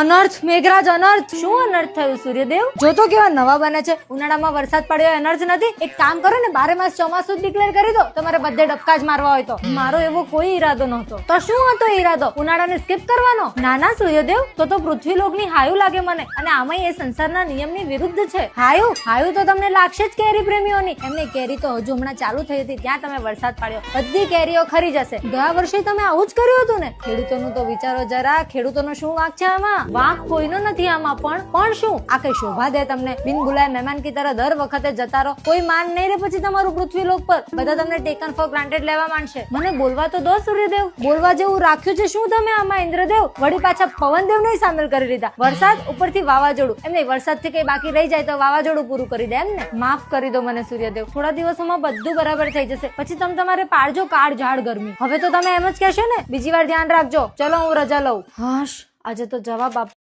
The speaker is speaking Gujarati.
અનર્થ મેઘરાજ અનર્થ. શું અનર્થ થયું સૂર્યદેવ? જો તો કેવા નવા બને છે. ઉનાળામાં વરસાદ પડ્યો અનર્થ નથી. એક કામ કરો ને, 12 માસ ચોમાસું ડિક્લેર કરી દો. તમારે બધે ડબકા જ મારવા હોય તો. મારો એવો કોઈ ઈરાદો નહોતો. તો શું હતો ઈરાદો? ઉનાળાને સ્કીપ કરવાનો? નાના સૂર્યદેવ, તો પૃથ્વીલોકની હાયું લાગે મને. અને આમાં એ સંસારના નિયમની વિરુદ્ધ છે. હાયું તો તમને લાગશે જ કેરી પ્રેમીઓની. એમની કેરી તો હજુ હમણાં ચાલુ થઈ હતી ત્યાં તમે વરસાદ પાડ્યો. બધી કેરીઓ ખરી જશે. ગયા વર્ષે તમે આવું જ કર્યું હતું ને. ખેડૂતોનું તો વિચારો જરા. ખેડૂતોનો શું વાંક છે આમાં? વાંક કોઈનો નથી આમાં. પણ શું આ કઈ શોભા દે તમને? બિન બોલાય મહેમાન કી તરહ દર વખતે જતા રહો. કોઈ માન નહીં રે પછી તમારું પૃથ્વીલોક પર. બધા તમને ટેકન ફોર ગ્રાન્ટેડ લેવા માંડશે. મને બોલવા તો દો સૂર્યદેવ. બોલવા જેવું રાખ્યું છે શું તમે આમાં ઇન્દ્રદેવ? વળી પાછા પવનદેવ નહીં સામેલ કરી લીધા. વરસાદ ઉપરથી વાવાઝોડું. એમ નહીં, વરસાદ થી કઈ બાકી રહી જાય તો વાવાઝોડું પૂરું કરી દે. એમ ને? માફ કરી દો મને સૂર્યદેવ. થોડા દિવસોમાં બધું બરાબર થઈ જશે. પછી તમારે પાડજો કાળ ઝાડ ગરમી. હવે તો તમે એમ જ કહેશો ને, બીજી વાર ધ્યાન રાખજો. ચલો હું રજા લઉં. હાશ, આજે તો જવાબ આપ.